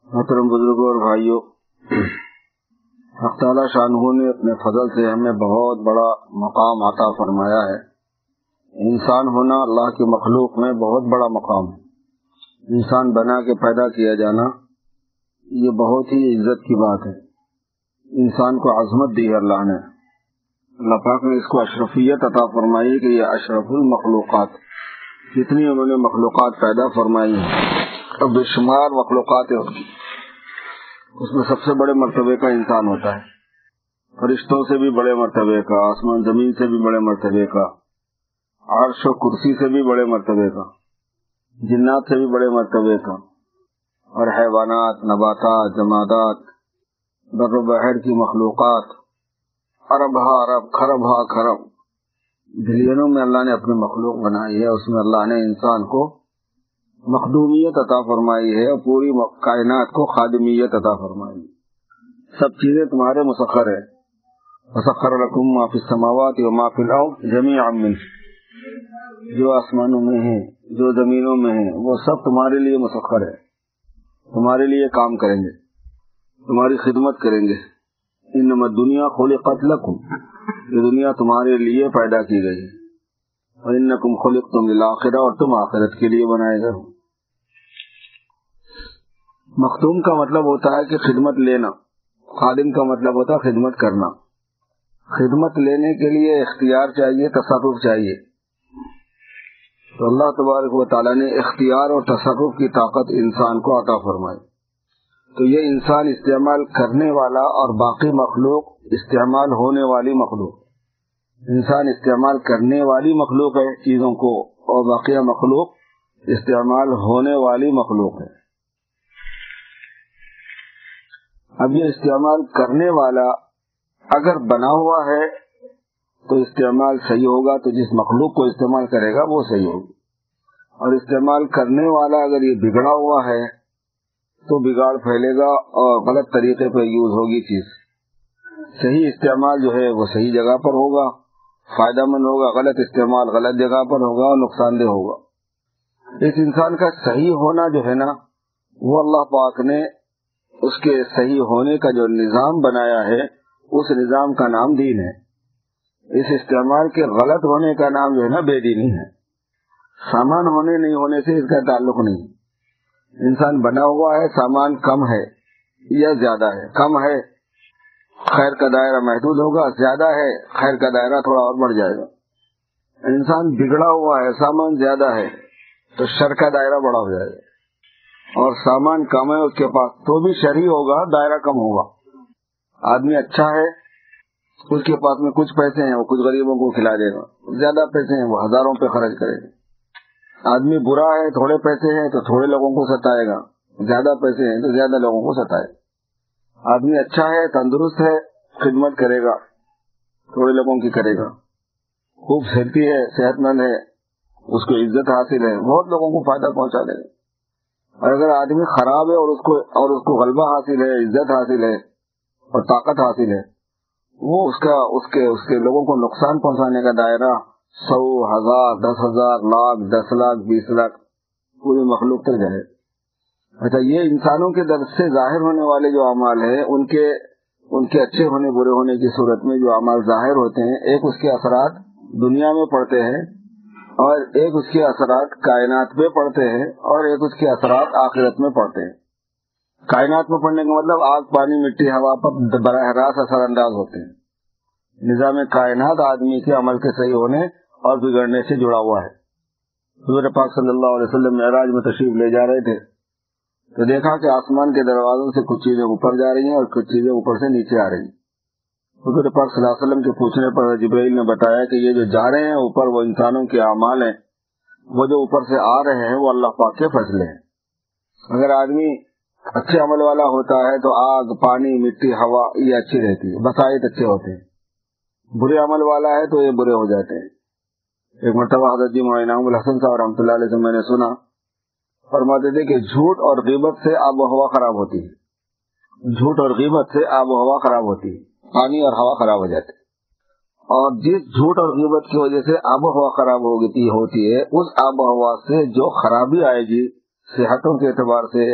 محترم بزرگوں اور بھائیوں، حق تعالی شانہ نے اپنے فضل سے ہمیں بہت بڑا مقام عطا فرمایا ہے۔ انسان ہونا اللہ کی مخلوق میں بہت بڑا مقام ہے۔ انسان بنا کے پیدا کیا جانا یہ بہت ہی عزت کی بات ہے۔ انسان کو عظمت دی ہے اللہ نے۔ اللہ پاک نے اس کو اشرفیت عطا فرمائی کہ یہ اشرف المخلوقات، جتنی انہوں نے مخلوقات پیدا فرمائی ہیں اور بے شمار مخلوقات ہیں، اس میں سب سے بڑے مرتبے کا انسان ہوتا ہے۔ فرشتوں سے بھی بڑے مرتبے کا، آسمان زمین سے بھی بڑے مرتبے کا، عرش و کرسی سے بھی بڑے مرتبے کا، جنات سے بھی بڑے مرتبے کا، اور حیوانات، نباتات، جمادات، بر و بحر کی مخلوقات، اربہا ارب، خربہا خرب، بلینوں میں اللہ نے اپنی مخلوق بنائی ہے۔ اس میں اللہ نے انسان کو مخدومیت عطا فرمائی ہے اور پوری کائنات کو خادمیت عطا فرمائی ہے۔ سب چیزیں تمہارے مسخر ہے۔ وسخر لکم ما فی السماوات و ما فی الارض جمیعا منہ، جو آسمانوں میں ہیں، جو زمینوں میں ہیں، وہ سب تمہارے لیے مسخر ہے، تمہارے لیے کام کریں گے، تمہاری خدمت کریں گے۔ انما الدنیا خلقت لکم، یہ دنیا تمہارے لیے پیدا کی گئی ہے۔ وَإِنَّكُمْ خُلِقْتُمْ لِلْآخِرَةِ، اور تم آخرت کے لیے بنائے گئے ہو۔ مخدوم کا مطلب ہوتا ہے کہ خدمت لینا، خادم کا مطلب ہوتا ہے خدمت کرنا۔ خدمت لینے کے لیے اختیار چاہیے، تصرف چاہیے۔ تو اللہ تبارک و تعالیٰ نے اختیار اور تصرف کی طاقت انسان کو عطا فرمائی۔ تو یہ انسان استعمال کرنے والا اور باقی مخلوق استعمال ہونے والی مخلوق۔ انسان استعمال کرنے والی مخلوق ہے چیزوں کو، اور باقی مخلوق استعمال ہونے والی مخلوق ہے۔ اب یہ استعمال کرنے والا اگر بنا ہوا ہے تو استعمال صحیح ہوگا، تو جس مخلوق کو استعمال کرے گا وہ صحیح ہوگی، اور استعمال کرنے والا اگر یہ بگڑا ہوا ہے تو بگاڑ پھیلے گا اور غلط طریقے پہ یوز ہوگی چیز۔ صحیح استعمال جو ہے وہ صحیح جگہ پر ہوگا، فائدہ مند ہوگا، غلط استعمال غلط جگہ پر ہوگا اور نقصان دہ ہوگا۔ اس انسان کا صحیح ہونا جو ہے نا، وہ اللہ پاک نے اس کے صحیح ہونے کا جو نظام بنایا ہے، اس نظام کا نام دین ہے۔ اس استعمال کے غلط ہونے کا نام جو ہے نا بے دینی ہے۔ سامان ہونے نہیں ہونے سے اس کا تعلق نہیں۔ انسان بنا ہوا ہے، سامان کم ہے یا زیادہ ہے، کم ہے خیر کا دائرہ محدود ہوگا، زیادہ ہے خیر کا دائرہ تھوڑا اور بڑھ جائے گا۔ انسان بگڑا ہوا ہے، سامان زیادہ ہے تو شر کا دائرہ بڑا ہو جائے گا، اور سامان کم ہے اس کے پاس تو بھی شر ہی ہوگا، دائرہ کم ہوگا۔ آدمی اچھا ہے، اس کے پاس میں کچھ پیسے ہیں، وہ کچھ غریبوں کو کھلا دے گا، زیادہ پیسے ہیں وہ ہزاروں پہ خرچ کرے گا۔ آدمی برا ہے، تھوڑے پیسے ہیں تو تھوڑے لوگوں کو ستائے گا، زیادہ پیسے ہیں تو زیادہ لوگوں کو ستائے گا۔ آدمی اچھا ہے، تندرست ہے، خدمت کرے گا، تھوڑے لوگوں کی کرے گا۔ خوب صحتی ہے، صحت مند ہے، اس کو عزت حاصل ہے، بہت لوگوں کو فائدہ پہنچا دے گا۔ اور اگر آدمی خراب ہے اور اس کو غلبہ حاصل ہے، عزت حاصل ہے اور طاقت حاصل ہے، وہ اس کے لوگوں کو نقصان پہنچانے کا دائرہ 100، 1000، 10,000، لاکھ، 10 لاکھ، 20 لاکھ، پوری مخلوق تک جائے۔ اچھا، یہ انسانوں کے درد سے ظاہر ہونے والے جو اعمال ہیں، ان کے اچھے ہونے برے ہونے کی صورت میں جو اعمال ظاہر ہوتے ہیں، ایک اس کے اثرات دنیا میں پڑتے ہیں اور ایک اس کے اثرات کائنات پہ پڑتے ہیں اور ایک اس کے اثرات آخرت میں پڑتے ہیں۔ کائنات میں پڑنے کا مطلب آگ، پانی، مٹی، ہوا پر براہ راست اثر انداز ہوتے ہیں۔ نظام کائنات آدمی کے عمل کے صحیح ہونے اور بگڑنے سے جڑا ہوا ہے۔ حضور پاک صلی اللہ علیہ وسلم معراج میں تشریف لے جا رہے تھے تو دیکھا کہ آسمان کے دروازوں سے کچھ چیزیں اوپر جا رہی ہیں اور کچھ چیزیں اوپر سے نیچے آ رہی ہیں۔ حضور پاک صلی اللہ علیہ وسلم کے پوچھنے پر جبرائیل نے بتایا کہ یہ جو جا رہے ہیں اوپر، وہ انسانوں کے اعمال ہیں، وہ جو اوپر سے آ رہے ہیں وہ اللہ پاک کے فیصلے ہیں۔ اگر آدمی اچھے عمل والا ہوتا ہے تو آگ، پانی، مٹی، ہوا یہ اچھی رہتی ہے، بسائط اچھے ہوتے ہیں۔ برے عمل والا ہے تو یہ برے ہو جاتے ہیں۔ ایک مرتبہ حضرت جی مولانا انعام الحسن صاحب رحمۃ اللہ علیہ سے میں نے سنا، فرماتے تھے کہ جھوٹ اور غیبت سے آب و ہوا خراب ہوتی ہے۔ جھوٹ اور غیبت سے آب و ہوا خراب ہوتی ہے، پانی اور ہوا خراب ہو جاتے ہیں۔ اور جس جھوٹ اور غیبت کی وجہ سے آب و ہوا خراب ہوتی ہے، اس آب و ہوا سے جو خرابی آئے گی صحتوں کے اعتبار سے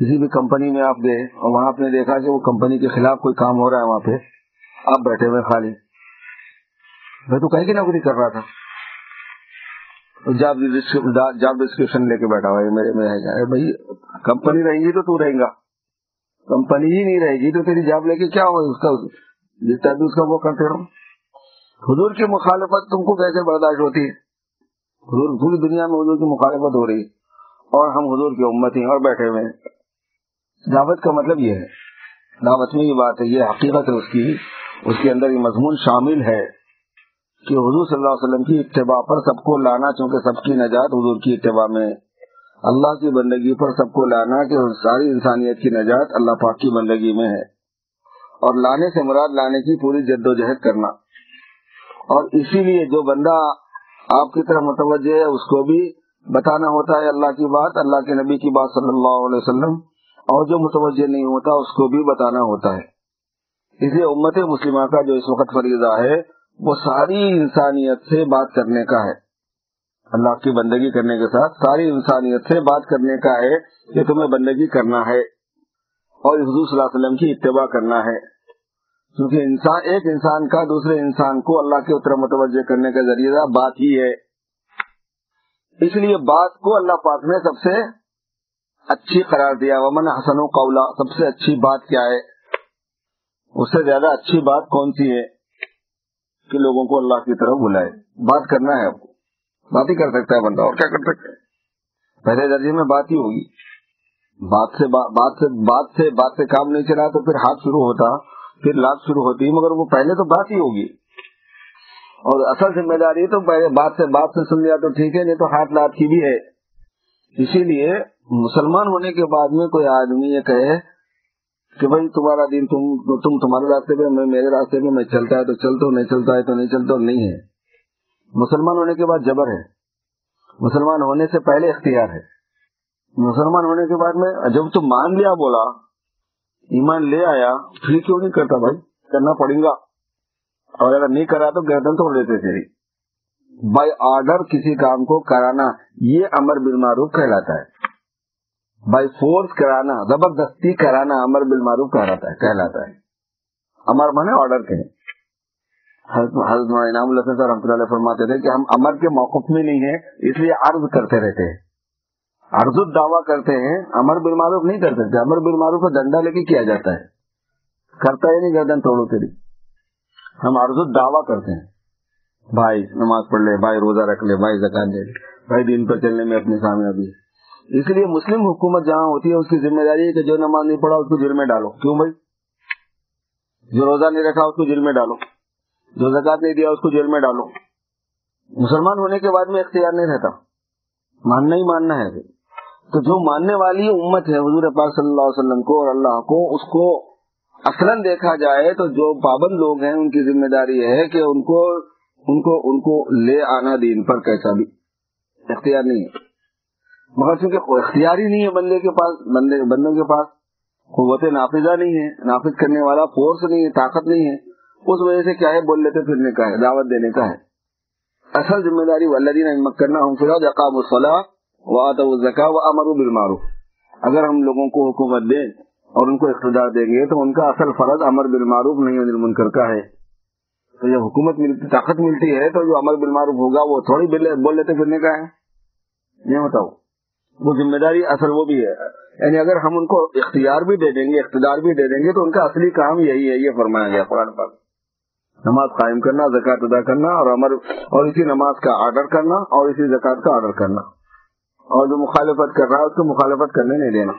کسی بھی کمپنی میں آپ گئے اور وہاں آپ نے دیکھا کہ وہ کمپنی کے خلاف کوئی کام ہو رہا ہے، وہاں پہ آپ بیٹھے ہوئے خالی، میں تو کہیں کی نوکری کر رہا تھا، جاب ڈسکرپشن لے کے بیٹھا ہوا ہے میرے میں ہے بھائی، کمپنی رہے گی تو تو رہیں گا، کمپنی ہی نہیں رہے گی تو تیری جاب لے کے کیا ہو، اس کا جتنا بھی اس کا وہ کرتے رہو۔ حضور کی مخالفت تم کو کیسے برداشت ہوتی ہے؟ حضور پوری دنیا میں حضور کی مخالفت ہو رہی ہے اور ہم حضور کی امت ہیں اور بیٹھے ہوئے ہیں۔ دعوت کا مطلب یہ ہے، دعوت میں یہ بات ہے، یہ حقیقت ہے اس کے اندر یہ مضمون شامل ہے کہ حضور صلی اللہ علیہ وسلم کی اتباع پر سب کو لانا، چونکہ سب کی نجات حضور کی اتباع میں، اللہ کی بندگی پر سب کو لانا کہ ساری انسانیت کی نجات اللہ پاک کی بندگی میں ہے، اور لانے سے مراد لانے کی پوری جد و جہد کرنا۔ اور اسی لیے جو بندہ آپ کی طرف متوجہ ہے اس کو بھی بتانا ہوتا ہے اللہ کی بات، اللہ کے نبی کی بات صلی اللہ علیہ وسلم، اور جو متوجہ نہیں ہوتا اس کو بھی بتانا ہوتا ہے۔ اس لیے امت مسلمہ کا جو اس وقت فریضہ ہے وہ ساری انسانیت سے بات کرنے کا ہے، اللہ کی بندگی کرنے کے ساتھ ساری انسانیت سے بات کرنے کا ہے کہ تمہیں بندگی کرنا ہے اور حضور صلی اللہ علیہ وسلم کی اتباع کرنا ہے، کیونکہ ایک انسان کا دوسرے انسان کو اللہ کی طرف متوجہ کرنے کا ذریعہ بات ہی ہے۔ اس لیے بات کو اللہ پاک نے سب سے اچھی قرار دیا، ومن احسن قولا، سب سے اچھی بات کیا ہے؟ اس سے زیادہ اچھی بات کون سی ہے کہ لوگوں کو اللہ کی طرف بلائے، بات کرنا ہے، آپ کو بات ہی کر سکتا ہے بندہ، اور کیا کر سکتا ہے؟ پہلے درجے میں بات ہی ہوگی، بات سے کام نہیں چلا تو پھر ہاتھ شروع ہوتا، پھر لات شروع ہوتی، مگر وہ پہلے تو بات ہی ہوگی، اور اصل ذمہ داری تو پہلے بات سے سن لیا تو ٹھیک ہے، نہیں تو ہاتھ لات کی بھی ہے۔ اسی لیے مسلمان ہونے کے بعد میں کوئی آدمی یہ کہے کہ بھائی تمہارا دین تم تمہارے راستے پہ، میں میرے راستے پہ، میں چلتا ہے تو چلتا ہوں، نہیں چلتا ہے تو نہیں چلتا ہوں، نہیں ہے۔ مسلمان ہونے کے بعد جبر ہے، مسلمان ہونے سے پہلے اختیار ہے۔ مسلمان ہونے کے بعد میں جب تم مان لیا، بولا ایمان لے آیا، پھر کیوں نہیں کرتا بھائی؟ کرنا پڑے گا، اور اگر نہیں کرا تو گردن توڑ دیتے تیری۔ بائی آرڈر کسی کام کو کرانا یہ امر بالمعروف کہلاتا ہے، بائی فورس کرانا، زبردستی کرانا امر بالمعروف کہلاتا ہے۔ امر مانے آرڈر کے۔ حضرت انعام اللہ صاحب رحمۃ اللہ علیہ فرماتے تھے کہ ہم امر کے موقف میں نہیں ہیں، اس لیے عرض کرتے رہتے ہیں، عرض الدعویٰ کرتے ہیں، امر بالمعروف نہیں کر سکتے۔ امر بالمعروف کا ڈنڈا لے کے کیا جاتا ہے، کرتا ہی نہیں، گردن توڑو تیری۔ ہم عرض الدعویٰ کرتے ہیں، بھائی نماز پڑھ لے، بھائی روزہ رکھ لے، بھائی زکات دے لے، بھائی دین پر چلنے میں اپنی کامیابی۔ اس لیے مسلم حکومت جہاں ہوتی ہے اس کی ذمہ داری ہے کہ جو نماز نہیں پڑھا اس کو جیل میں ڈالو۔ کیوں بھائی؟ جو روزہ نہیں رکھا اس کو جیل میں ڈالو، جو زکات نہیں دیا اس کو جیل میں ڈالو۔ مسلمان ہونے کے بعد میں اختیار نہیں رہتا، ماننا ہی ماننا ہے۔ تو جو ماننے والی امت ہے حضور پاک صلی اللہ علیہ وسلم کو اور اللہ کو، اس کو اصلاً دیکھا جائے تو جو پابند لوگ ہیں ان کی ذمہ داری ہے کہ ان کو لے آنا دین پر، کیسا بھی اختیار نہیں ہے، مگر چونکہ اختیار ہی نہیں ہے بندے کے پاس، بندوں کے پاس قوت نافذہ نہیں ہے، نافذ کرنے والا فورس نہیں ہے، طاقت نہیں ہے، اس وجہ سے کیا ہے بول لیتے پھرنے کا ہے، دعوت دینے کا ہے۔ اصل ذمہ داری والذین ان مکناہم فی الارض اقاموا الصلاۃ وآتوا الزکاۃ وامروا بالمعروف۔ اگر ہم لوگوں کو حکومت دیں اور ان کو اقتدار دیں گے تو ان کا اصل فرض امر بالمعروف نہیں عن المنکر کا ہے۔ تو جب حکومت ملتی، طاقت ملتی ہے تو جو امر بالمعروف ہوگا وہ تھوڑی بول لیتے پھرنے کا ہے، نہیں بتاؤ، وہ ذمہ داری اصل وہ بھی ہے۔ یعنی اگر ہم ان کو اختیار بھی دے دیں گے، اقتدار بھی دے دیں گے تو ان کا اصلی کام یہی ہے، یہ فرمایا گیا قرآن پاک، نماز قائم کرنا، زکات ادا کرنا، اور اسی نماز کا آرڈر کرنا اور اسی زکات کا آرڈر کرنا، اور جو مخالفت کر رہا ہے اس کو مخالفت کرنے نہیں دینا۔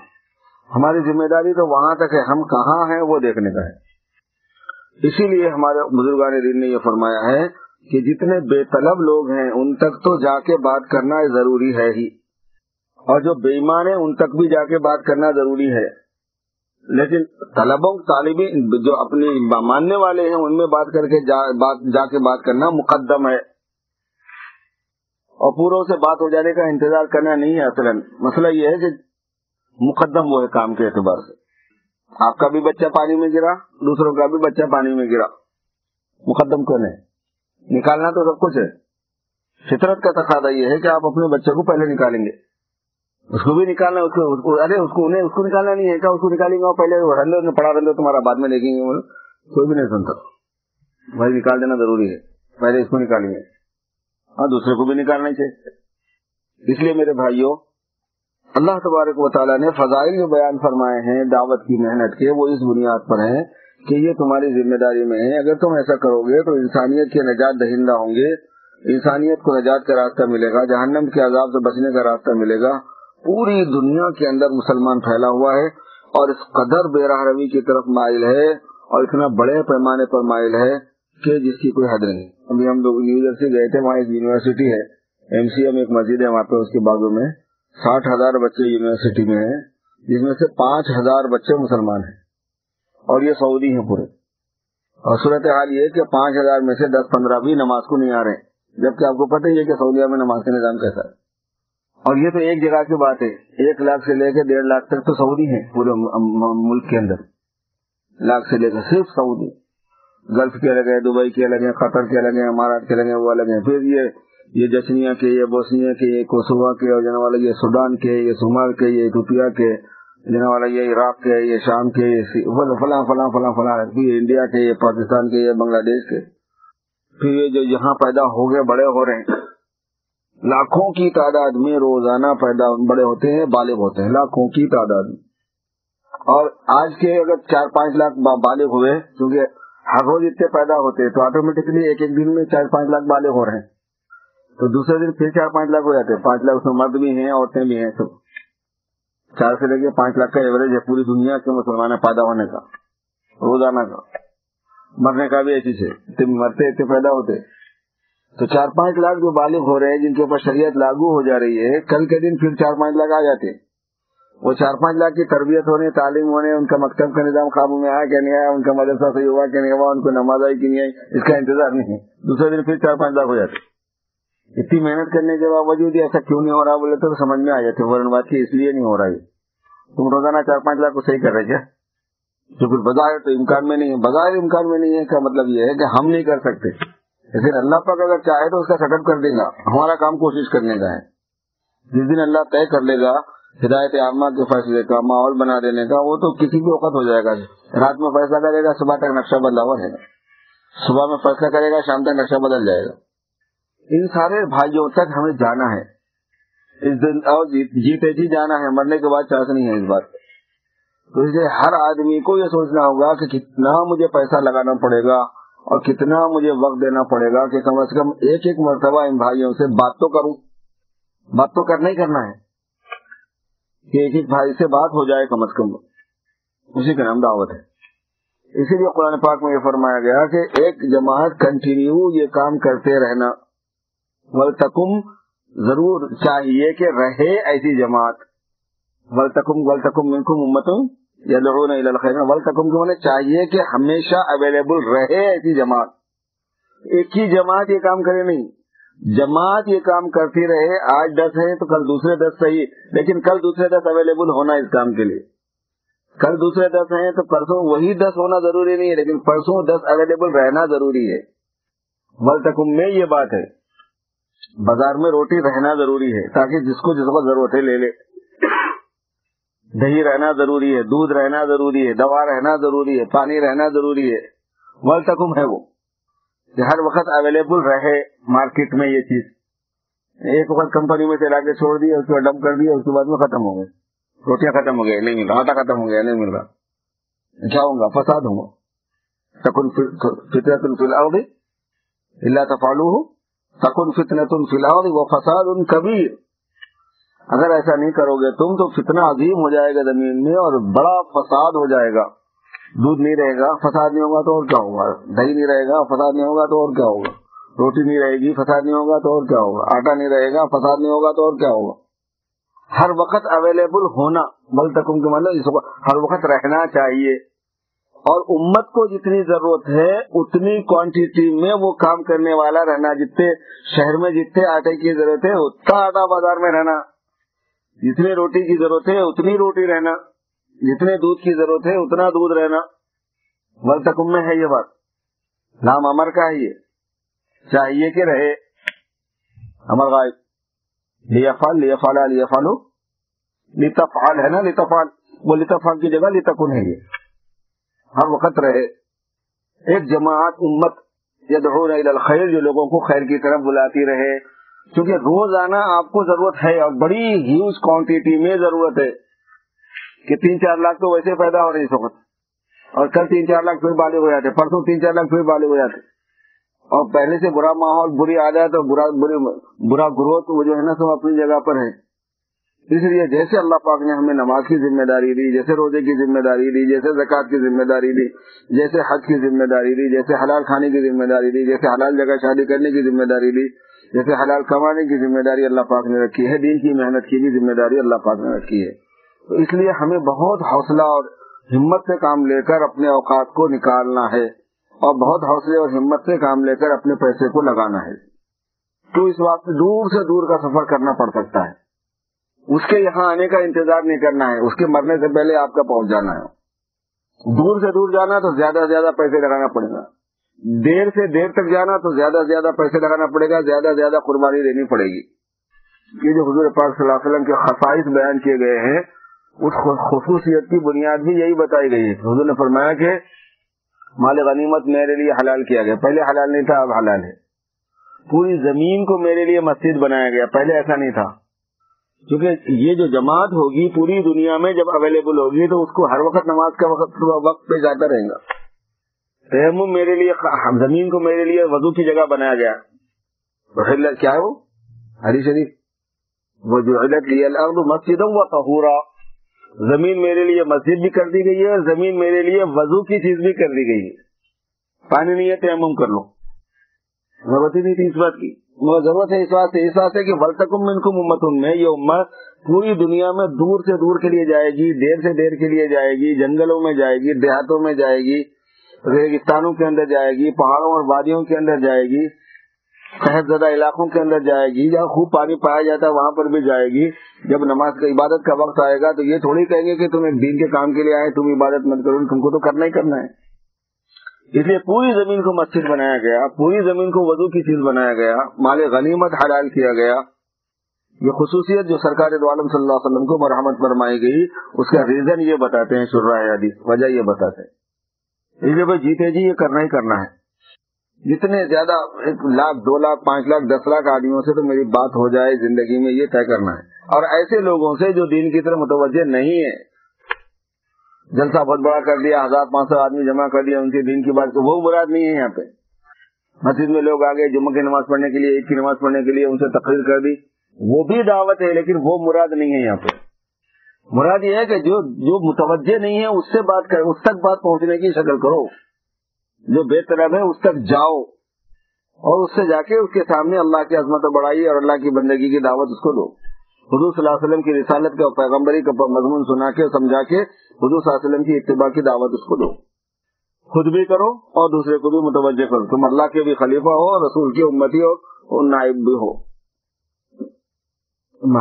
ہماری ذمہ داری تو وہاں تک ہے، ہم کہاں ہیں وہ دیکھنے کا ہے۔ اسی لیے ہمارے بزرگان دین نے یہ فرمایا ہے کہ جتنے بے طلب لوگ ہیں ان تک تو جا کے بات کرنا ضروری ہے ہی، اور جو بے ایمان ہیں ان تک بھی جا کے بات کرنا ضروری ہے، لیکن طلبوں طالبین جو اپنے ماننے والے ہیں ان میں بات کر کے جا کے بات کرنا مقدم ہے، اور پوروں سے بات ہو جانے کا انتظار کرنا نہیں ہے۔ اصلاً مسئلہ یہ ہے کہ مقدم وہ ہے کام کے اعتبار سے، آپ کا بھی بچہ پانی میں گرا، دوسروں کا بھی بچہ پانی میں گرا، مقدم کون ہے؟ نکالنا تو سب کچھ ہے، فطرت کا تقاضا یہ ہے کہ آپ اپنے بچے کو پہلے نکالیں گے، اس کو بھی نکالنا, ارے اس کو نکالنا نہیں ہے کیا, اس کو نکالیں گے پہلے رہنے دو, پڑا رہنے دو, تمہارا بعد میں دیکھیں گے. کوئی بھی نہیں سنتا بھائی, نکال دینا ضروری ہے, پہلے اس کو نکالیں گے. ہاں, دوسرے کو بھی نکالنا ہی چاہیے. اس لیے میرے بھائیوں, اللہ تبارک و تعالیٰ نے فضائل جو بیان فرمائے ہیں دعوت کی محنت کے, وہ اس بنیاد پر ہیں کہ یہ تمہاری ذمہ داری میں ہے. اگر تم ایسا کرو گے تو انسانیت کے نجات دہندہ ہوں گے, انسانیت کو نجات کا راستہ ملے گا, جہنم کے عذاب سے بچنے کا راستہ ملے گا. پوری دنیا کے اندر مسلمان پھیلا ہوا ہے اور اس قدر بے راہ روی کی طرف مائل ہے اور اتنا بڑے پیمانے پر مائل ہے کہ جس کی کوئی حد نہیں. ابھی ہم لوگ نیو جرسی گئے تھے, وہاں ایک یونیورسٹی ہے, MCA میں ایک مسجد ہے وہاں پہ, اس کے بازو میں 60,000 بچے یونیورسٹی میں ہیں, جس میں سے 5,000 بچے مسلمان ہیں اور یہ سعودی ہیں پورے. اور صورتحال یہ کہ 5,000 میں سے 10-15 بھی نماز کو نہیں آ رہے ہیں, جبکہ آپ کو پتہ ہی ہے کہ سعودیہ میں نماز کا نظام کیسا ہے. اور یہ تو ایک جگہ کی بات ہے, 1 لاکھ سے لے کے 1.5 لاکھ تک تو سعودی ہیں پورے ملک کے اندر, لاکھ سے لے کر صرف سعودی. گلف کے الگ ہیں, دبئی کے الگ ہیں, قطر کے الگ ہیں, امارات کے الگ ہیں, وہ الگ ہیں. پھر یہ جشنیا کے, یہ بوسنیا کے, یہ کوسووا کے, اور جانے والا یہ سوڈان کے, یہ صومال کے, یہ ایتھوپیا کے, جانے والا یہ عراق کے, یہ شام کے, فلاں فلاں فلاں فلاں, یہ انڈیا کے, یہ پاکستان کے, یہ بنگلہ دیش کے. پھر یہ جو یہاں پیدا ہو گئے بڑے ہو رہے ہیں, لاکھوں کی تعداد میں روزانہ پیدا بڑے ہوتے ہیں, بالغ ہوتے ہیں, لاکھوں کی تعداد میں. اور آج کے اگر 4-5 لاکھ بالغ ہوئے, کیونکہ ہر روز اتنے پیدا ہوتے ہیں, تو آٹومیٹکلی ایک دن میں 4-5 لاکھ بالغ ہو رہے ہیں, تو دوسرے دن پھر 4-5 لاکھ ہو جاتے ہیں. 5 لاکھ اس میں مرد بھی ہیں, عورتیں بھی ہیں, سب 4 سے لے کے 5 لاکھ کا ایوریج ہے پوری دنیا کے مسلمان پیدا ہونے کا, روزانہ کا. مرنے کا بھی ایسی ہے, مرتے اتنے پیدا ہوتے. تو 4-5 لاکھ جو بالغ ہو رہے ہیں, جن کے اوپر شریعت لاگو ہو جا رہی ہے, کل کے دن پھر 4-5 لاکھ آ جاتے. وہ 4-5 لاکھ کی تربیت ہونے, تعلیم ہونے, ان کا مکتب کا نظام قابو میں آیا کہ نہیں آیا, ان کا مدرسہ صحیح ہوا کہ نہیں ہوا, ان کو نماز آئی کہ نہیں آئی, اس کا انتظار نہیں ہے. دوسرے دن پھر 4-5 لاکھ ہو جاتے. اتنی محنت کرنے کے باوجود ایسا کیوں نہیں ہو رہا بولے تو سمجھ میں آ جاتے فوراً بات کی, اس لیے نہیں ہو رہا ہے. تم روزانہ 4-5 لاکھ کو صحیح کر رہے کیا, جو پھر بظاہر تو امکان میں نہیں ہے. بظاہر امکان میں نہیں ہے کا مطلب یہ ہے کہ ہم نہیں کر سکتے, لیکن اللہ پاک اگر چاہے تو اس کا سٹپ کر دے گا. ہمارا کام کوشش کرنے کا ہے. جس دن اللہ طے کر لے گا ہدایت عامہ کے فیصلے کا, ماحول بنا دینے کا, وہ تو کسی بھی وقت ہو جائے گا. رات میں فیصلہ کرے گا, صبح تک نقشہ بدلا ہوا رہے گا. صبح میں فیصلہ کرے گا, شام تک نقشہ بدل جائے گا. ان سارے بھائیوں تک ہمیں جانا ہے اس دن, اور جیتے جی جانا ہے, مرنے کے بعد چانس نہیں ہے اس بات. تو اس لیے ہر آدمی کو یہ سوچنا ہوگا کہ کتنا مجھے پیسہ لگانا پڑے گا اور کتنا مجھے وقت دینا پڑے گا کہ کم از کم ایک مرتبہ ان بھائیوں سے بات تو کروں. بات تو کرنا ہی کرنا ہے کہ ایک بھائی سے بات ہو جائے کم از کم, اسی کا نام دعوت ہے. اسی لیے قرآن پاک میں یہ فرمایا گیا کہ ایک جماعت کنٹینیو یہ کام کرتے رہنا, ولتکم ضرور چاہیے کہ رہے ایسی جماعت. ولتکم منکم امۃ یدعون الی الخیر, ولتکم کے معنی چاہیے کہ ہمیشہ اویلیبل رہے ایسی جماعت. ایک ہی جماعت یہ کام کرے نہیں, جماعت یہ کام کرتی رہے. آج 10 ہے تو کل دوسرے 10 صحیح, لیکن کل دوسرے 10 اویلیبل ہونا اس کام کے لیے. کل دوسرے 10 ہیں تو پرسوں وہی 10 ہونا ضروری نہیں ہے, لیکن پرسوں 10 اویلیبل رہنا ضروری ہے. ولتکم میں یہ بات ہے, بازار میں روٹی رہنا ضروری ہے تاکہ جس کو ضرورت ہے لے لے. دہی رہنا ضروری ہے, دودھ رہنا ضروری ہے, دوا رہنا ضروری ہے, پانی رہنا ضروری ہے. ولتکم ہے وہ کہ ہر وقت اویلیبل رہے مارکیٹ میں یہ چیز. ایک وقت کمپنی میں چلا کے چھوڑ دیا, اس کو ڈمپ کر دیا, اس کے بعد میں ختم ہو گئے, روٹیاں ختم ہو گئے, نہیں مل رہا, آٹا ختم ہو گیا, نہیں مل رہا, کیا ہوگا؟ فساد ہوگا. تکن فتنۃ فی الارض الا تفعلوه تکن فتنۃ فی الارض وفساد کبیر. اگر ایسا نہیں کرو گے تم تو فتنہ عظیم ہو جائے گا زمین میں اور بڑا فساد ہو جائے گا. دودھ نہیں رہے گا, فساد نہیں ہوگا تو اور کیا ہوگا؟ دہی نہیں رہے گا, فساد نہیں ہوگا تو اور کیا ہوگا؟ روٹی نہیں رہے گی, فساد نہیں ہوگا تو اور کیا ہوگا؟ آٹا نہیں رہے گا, فساد نہیں ہوگا تو اور کیا ہوگا؟ ہر وقت اویلیبل ہونا, ولتکم کے مطلب ہر وقت رہنا چاہیے. اور امت کو جتنی ضرورت ہے اتنی کوانٹٹی میں وہ کام کرنے والا رہنا. جتنے شہر میں جتنے آٹے کی ضرورت ہے اتنا آٹا بازار میں رہنا, جتنے روٹی کی ضرورت ہے اتنی روٹی رہنا, جتنے دودھ کی ضرورت ہے اتنا دودھ رہنا. ولتکم میں ہے یہ بات, نام امر کا ہے, یہ چاہیے کہ رہے. امر غائب لیفعل لیفعل لیفعلوا لتفعل ہے نا، لتفعل، وہ لتفعل کی جگہ لتکن ہے، یہ ہر وقت رہے ایک جماعت امت یدعون الی الخیر، جو لوگوں کو خیر کی طرف بلاتی رہے، کیونکہ روزانہ آپ کو ضرورت ہے اور بڑی ہیوج کوانٹٹی میں ضرورت ہے کہ 3-4 لاکھ تو ویسے پیدا ہو رہے اس وقت، اور کل 3-4 لاکھ پھر بالغ ہو جاتے، پرسوں 3-4 لاکھ پھر بالغ ہو جاتے، اور پہلے سے برا ماحول، بری عادت اور برا گروتھ وہ جو ہے نا سب اپنی جگہ پر ہے۔ اس لیے جیسے اللہ پاک نے ہمیں نماز کی ذمہ داری دی، جیسے روزے کی ذمہ داری دی، جیسے زکوٰۃ کی ذمہ داری دی، جیسے حج کی ذمہ داری دی، جیسے حلال کھانے کی ذمہ داری دی، جیسے حلال جگہ شادی کرنے کی ذمہ داری دی، جیسے حلال کمانے کی ذمہ داری اللہ پاک نے رکھی ہے، دین کی محنت کی بھی ذمہ داری اللہ پاک نے رکھی ہے۔ تو اس لیے ہمیں بہت حوصلہ اور ہمت سے کام لے کر اپنے اوقات کو نکالنا ہے، اور بہت حوصلے اور ہمت سے کام لے کر اپنے پیسے کو لگانا ہے۔ تو اس واسطے دور سے دور کا سفر کرنا پڑ سکتا ہے، اس کے یہاں آنے کا انتظار نہیں کرنا ہے، اس کے مرنے سے پہلے آپ کا پہنچ جانا ہے۔ دور سے دور جانا تو زیادہ سے زیادہ پیسے لگانا پڑے گا، دیر سے دیر تک جانا تو زیادہ سے زیادہ پیسے لگانا پڑے گا، زیادہ سے زیادہ قربانی دینی پڑے گی۔ یہ جو حضور پاک صلی اللہ علیہ وسلم کے خصائص بیان کیے گئے ہیں، اس خصوصیت کی بنیاد بھی یہی بتائی گئی ہے۔ حضور نے فرمایا کہ مال غنیمت میرے لیے حلال کیا گیا، پہلے حلال نہیں تھا، اب حلال ہے۔ پوری زمین کو میرے لیے مسجد بنایا گیا، پہلے ایسا نہیں تھا، کیونکہ یہ جو جماعت ہوگی پوری دنیا میں جب اویلیبل ہوگی تو اس کو ہر وقت نماز کا وقت پہ جاتا رہے گا۔ تیمم میرے لیے، زمین کو میرے لیے وضو کی جگہ بنایا گیا، کیا ہے وہ حدیث شریف، وجعلت لی الارض مسجدا وطہورا، زمین میرے لیے مسجد بھی کر دی گئی ہے، زمین میرے لیے وضو کی چیز بھی کر دی گئی ہے۔ پانی نہیں ہے تیمم کر لو، ضرورت ہی نہیں تھی اس بات کی، مگر ضرورت ہے اس واسطے کہ ولتکم منکم امۃ، میں یہ امت پوری دنیا میں دور سے دور کے لیے جائے گی، دیر سے دیر کے لیے جائے گی، جنگلوں میں جائے گی، دیہاتوں میں جائے گی، ریگستانوں کے اندر جائے گی، پہاڑوں اور وادیوں کے اندر جائے گی، قحط زدہ علاقوں کے اندر جائے گی، جہاں خوب پانی پایا جاتا ہے وہاں پر بھی جائے گی۔ جب نماز کا عبادت کا وقت آئے گا تو یہ تھوڑی کہیں گے کہ تم ایک دین کے کام کے لیے آئے، تم عبادت مت کرو، تم کو تو کرنا ہی کرنا ہے۔ اس لیے پوری زمین کو مسجد بنایا گیا، پوری زمین کو وضو کی چیز بنایا گیا، مال غنیمت حلال کیا گیا۔ یہ خصوصیت جو سرکار دو عالم صلی اللہ علیہ وسلم کو مرحمت فرمائی گئی، اس کا ریزن یہ بتاتے ہیں شراح حدیث، وجہ یہ بتاتے ہیں۔ اس لیے بھائی جیتے جی یہ کرنا ہی کرنا ہے۔ جتنے زیادہ 1 لاکھ 2 لاکھ 5 لاکھ 10 لاکھ آدمیوں سے تو میری بات ہو جائے زندگی میں، یہ طے کرنا ہے، اور ایسے لوگوں سے جو دین کی طرف متوجہ نہیں ہے۔ جلسہ بہت بڑا کر دیا، 1500 آدمی جمع کر دیا، ان کے دین کی بات کو، وہ مراد نہیں ہے۔ یہاں پہ مسجد میں لوگ آگے جمعہ کی نماز پڑھنے کے لیے، عید کی نماز پڑھنے کے لیے، ان سے تقریر کر دی، وہ بھی دعوت ہے، لیکن وہ مراد نہیں ہے۔ یہاں پہ مراد یہ ہے کہ جو متوجہ نہیں ہے اس سے بات کرو، اس تک بات پہنچنے کی شکل کرو، جو بے طلب ہے اس تک جاؤ، اور اس سے جا کے اس کے سامنے اللہ کی عظمت بڑائی اور اللہ کی بندگی کی دعوت اس کو دو۔ حضور صلی اللہ علیہ وسلم کی رسالت کا، پیغمبری کا مضمون سنا کے سمجھا کے حضور صلی اللہ علیہ وسلم کی اتباع کی دعوت اس کو دو، خود بھی کرو اور دوسرے کو بھی متوجہ کرو۔ تم اللہ کے بھی خلیفہ ہو، رسول کی امتی ہو اور نائب بھی ہو۔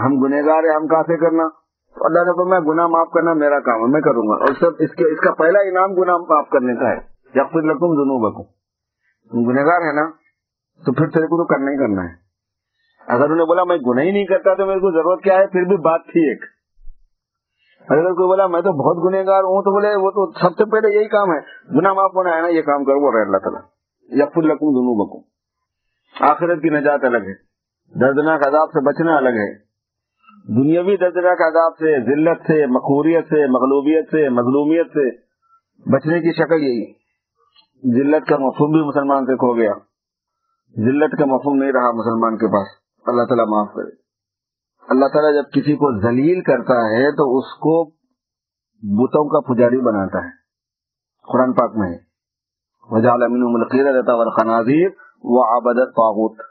ہم گنہگار ہیں، ہم کہاں سے کرنا؟ اللہ نے فرمایا گناہ معاف کرنا میرا کام ہے، میں کروں گا، اور سب اس کا پہلا انعام گناہ معاف کرنے کا ہے، یغفر لکم ذنوبکم۔ تم گنہگار ہے نا، تو پھر تیرے کو تو کرنا ہی کرنا ہے۔ اگر انہوں نے بولا میں گناہ ہی نہیں کرتا تو میرے کو ضرورت کیا ہے، پھر بھی بات تھی ایک۔ اگر کوئی بولا میں تو بہت گنہگار ہوں، تو بولے وہ تو سب سے پہلے یہی کام ہے، گناہ معاف ہونا ہے نا، یہ کام کرو، وہ رہے اللہ تعالیٰ یغفر لکم ذنوبکم۔ آخرت کی نجات الگ ہے، دردناک عذاب سے بچنا الگ ہے۔ دنیاوی دردناک عذاب سے، ذلت سے، مقہوریت سے، مغلوبیت سے، مظلومیت سے بچنے کی شکل یہی۔ ذلت کا مفہوم بھی مسلمان سے کھو گیا، ذلت کا مفہوم نہیں رہا مسلمان کے پاس، اللہ تعالیٰ معاف کرے۔ اللہ تعالیٰ جب کسی کو ذلیل کرتا ہے تو اس کو بتوں کا پجاری بناتا ہے، قرآن پاک میں ہے وَجَعَلَ مِنْهُمُ الْقِرَدَةَ وَالْخَنَازِيرَ وَعَبَدَ الطَّاغُوتَ۔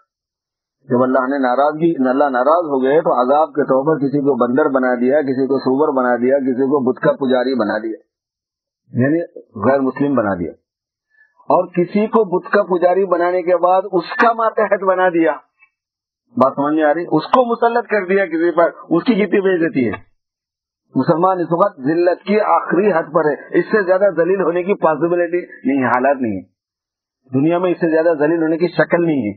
جب اللہ ناراض ہو گئے تو عذاب کے طور پر کسی کو بندر بنا دیا، کسی کو سور بنا دیا، کسی کو بت کا پجاری بنا دیا، یعنی غیر مسلم بنا دیا، اور کسی کو بت کا پجاری بنانے کے بعد اس کا ماتحت بنا دیا۔ بات سمجھ میں آ رہی؟ اس کو مسلط کر دیا کسی پر، اس کی کتنی بےعزتی ہے۔ مسلمان اس وقت ذلت کی آخری حد پر ہے، اس سے زیادہ ذلیل ہونے کی پاسبلٹی نہیں ہے، حالات نہیں ہے دنیا میں، اس سے زیادہ ذلیل ہونے کی شکل نہیں ہے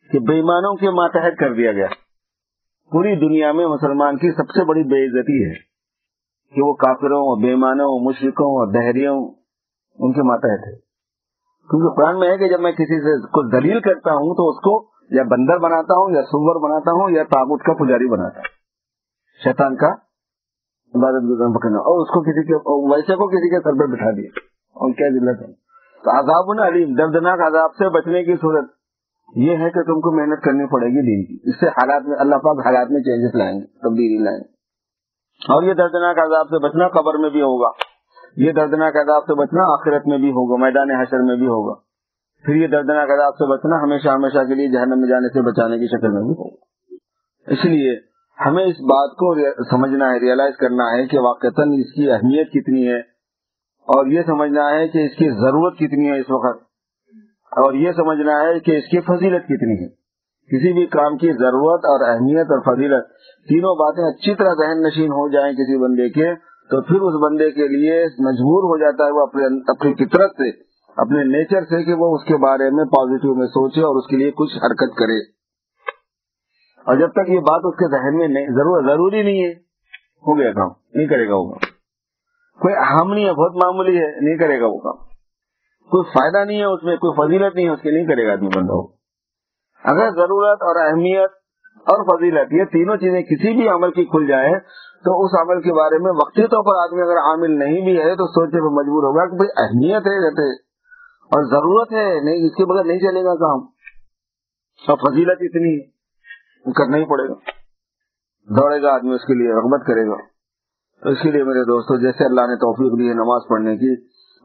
کہ بے ایمانوں کے ماتحت کر دیا گیا۔ پوری دنیا میں مسلمان کی سب سے بڑی بے عزتی ہے کہ وہ کافروں اور بےمانوں مشرکوں اور دہریوں ان کے ماتحت ہے. کیونکہ قرآن میں ہے کہ جب میں کسی سے کچھ دلیل کرتا ہوں تو اس کو یا بندر بناتا ہوں یا سور بناتا ہوں یا طاغوت کا پجاری بناتا ہوں, شیطان کا عبادت گزار پکڑنا, اور اس کو کسی کے ویسے کو کسی کے سر پہ بٹھا دیا. اور کیا ذلت ہے. تو عذاب علیم, دردناک عذاب سے بچنے کی صورت یہ ہے کہ تم کو محنت کرنی پڑے گی دین کی. اس سے حالات میں اللہ پاک حالات میں چینجز لائیں گے, تبدیلی لائیں گے. اور یہ دردناک عذاب سے بچنا قبر میں بھی ہوگا, یہ دردناک عذاب سے بچنا آخرت میں بھی ہوگا, میدان حشر میں بھی ہوگا. پھر یہ دردناک عذاب سے بچنا ہمیشہ ہمیشہ کے لیے جہنم میں جانے سے بچانے کی شکل میں بھی ہوگا. اس لیے ہمیں اس بات کو سمجھنا ہے, ریئلائز کرنا ہے کہ واقعتاً اس کی اہمیت کتنی ہے, اور یہ سمجھنا ہے کہ اس کی ضرورت کتنی ہے اس وقت, اور یہ سمجھنا ہے کہ اس کی فضیلت کتنی ہے. کسی بھی کام کی ضرورت اور اہمیت اور فضیلت تینوں باتیں اچھی طرح ذہن نشین ہو جائیں کسی بندے کے, تو پھر اس بندے کے لیے مجبور ہو جاتا ہے وہ اپنی فطرت سے, اپنے نیچر سے, کہ وہ اس کے بارے میں پازیٹیو میں سوچے اور اس کے لیے کچھ حرکت کرے. اور جب تک یہ بات اس کے ذہن میں نہیں, ضروری نہیں ہے, ہو گیا کام, نہیں کرے گا وہ کام. کوئی اہم نہیں ہے, بہت معمولی ہے, نہیں کرے گا وہ کام. کوئی فائدہ نہیں ہے اس میں, کوئی فضیلت نہیں ہے اس کی, نہیں کرے گا آدمی بندہ. اگر ضرورت اور اہمیت اور فضیلت یہ تینوں چیزیں کسی بھی عمل کی کھل جائے تو اس عمل کے بارے میں وقتی طور پر آدمی اگر عامل نہیں بھی ہے تو سوچنے پر مجبور ہوگا کہ بھئی اہمیت ہے کہتے اور ضرورت ہے, نہیں اس کے بغیر نہیں چلے گا کام, اور فضیلت اتنی ہے کرنا ہی پڑے گا, دوڑے گا آدمی اس کے لیے, رغبت کرے گا. تو اس کے لیے میرے دوستو, جیسے اللہ نے توفیق دی ہے نماز پڑھنے کی,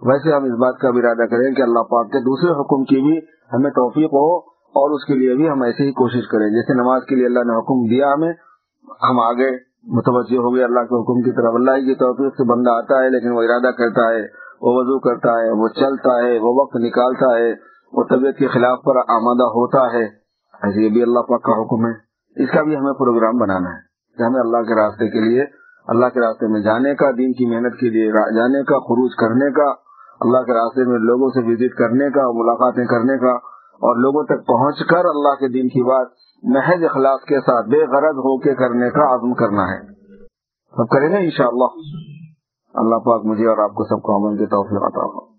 ویسے ہم اس بات کا بھی ارادہ کریں کہ اللہ پاک کے دوسرے حکم کی بھی ہمیں توفیق ہو, اور اس کے لیے بھی ہم ایسے ہی کوشش کریں. جیسے نماز کے لیے اللہ نے حکم دیا ہمیں, ہم آگے متوجہ ہو گئے اللہ کے حکم کی طرف. اللہ کی توفیق سے بندہ آتا ہے, لیکن وہ ارادہ کرتا ہے, وہ وضو کرتا ہے, وہ چلتا ہے, وہ وقت نکالتا ہے, وہ طبیعت کے خلاف پر آمادہ ہوتا ہے. ایسے یہ بھی اللہ پاک کا حکم ہے. اس کا بھی ہمیں پروگرام بنانا ہے کہ ہمیں اللہ کے راستے کے لیے, اللہ کے راستے میں جانے کا, دین کی محنت کے لیے جانے کا, خروج کرنے کا, اللہ کے راستے میں لوگوں سے وزٹ کرنے کا, ملاقاتیں کرنے کا, اور لوگوں تک پہنچ کر اللہ کے دین کی بات محض اخلاص کے ساتھ بے غرض ہو کے کرنے کا عزم کرنا ہے. سب کریں گے انشاءاللہ. اللہ پاک مجھے اور آپ کو سب کو عمل کی توفیق عطا فرمائے.